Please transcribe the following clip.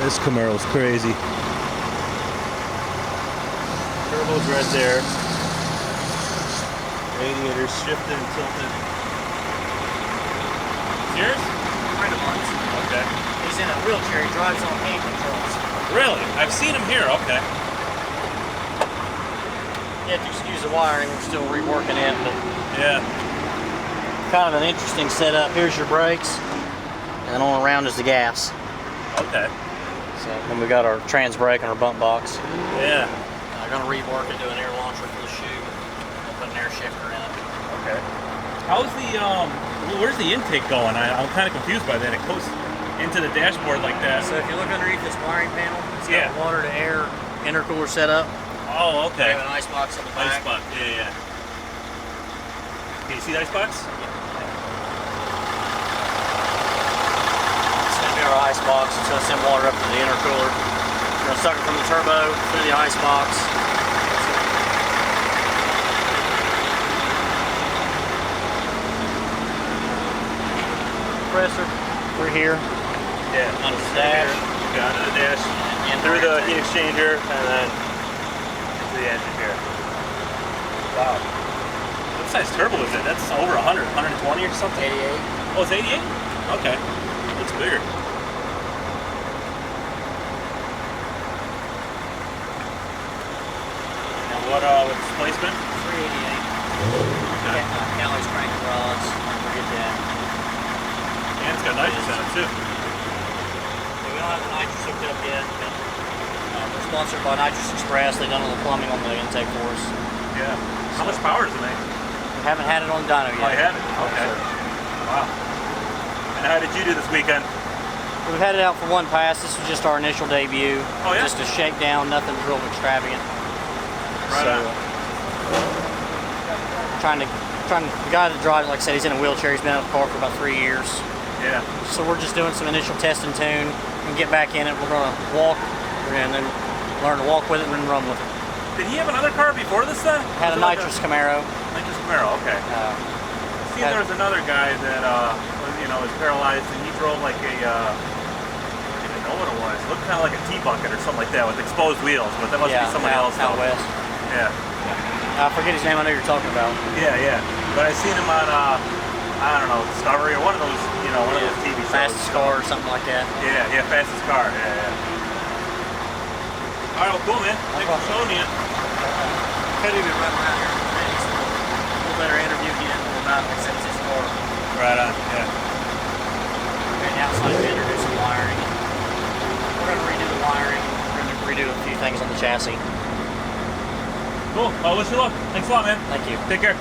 This Camaro's crazy. Turbo's right there. Radiator's shifting, tilting. It's yours? Friend of mine's. Okay. He's in a wheelchair. He drives on hand controls. Really? I've seen him here. Okay. You have to excuse the wiring. We're still reworking it, but Yeah. kind of an interesting setup. Here's your brakes, and on around is the gas. Okay. So then we got our trans brake and our bump box. Yeah. I'm gonna rework it, do an air launcher for the shoe. We'll put an air shifter in it. Okay. How's the where's the intake going? I'm kind of confused by that. It goes into the dashboard like that. So if you look underneath this wiring panel, it's got Yeah. a water to air intercooler setup. Oh, We okay. have an ice box on the back. Ice box. Yeah, yeah. Can you see the ice box? It's going to be our ice box. It's going to send water up to the intercooler. We're going to suck it from the turbo through the ice box. Compressor through here. Yeah. Under the dash. Got under the dash. And Through the heat exchanger and then into the engine here. Wow. What size turbo is it? That's over 100, 120 or something? 88. Oh, it's 88? Okay. Looks bigger. And what displacement? 388. Okay. Callie's crank rods. Don't forget that. And it's got nitrous in it too. We don't have the nitrous hooked up yet. We're sponsored by Nitrous Express. They've done all the plumbing on the intake for us. Yeah. How much power does it make? We haven't had it on the dyno yet. Oh, you haven't? Okay. Wow. And how did you do this weekend? We've had it out for one pass. This was just our initial debut. Oh, yeah? Just a shakedown, nothing real extravagant. Right so, on. the guy that drives it, like I said, he's in a wheelchair. He's been out of the car for about 3 years. Yeah. So we're just doing some initial test and tune and get back in it. We're going to walk and then learn to walk with it and then run with it. Did he have another car before this then? Had a Was it like nitrous Camaro. Nitrous Camaro, okay. See, there was another guy that was paralyzed, and he drove like a, I don't even know what it was. It looked kind of like a T-bucket or something like that with exposed wheels, but that must be somebody else. Out west. Yeah. I forget his name. I know you're talking about. Yeah, yeah. But I seen him on, I don't know, Discovery or one of those, one of those TV shows. Fastest car or something like that. Yeah, yeah, fastest car. Yeah, yeah. All right, well, cool, man. Thanks for showing me it. Could even run around here in the mix. We'll better interview him about it since his car. Right on, yeah. And outside to introduce some wiring. We're going to redo the wiring. We're going to redo a few things on the chassis. Cool. Well, wish you luck. Thanks a lot, man. Thank you. Take care.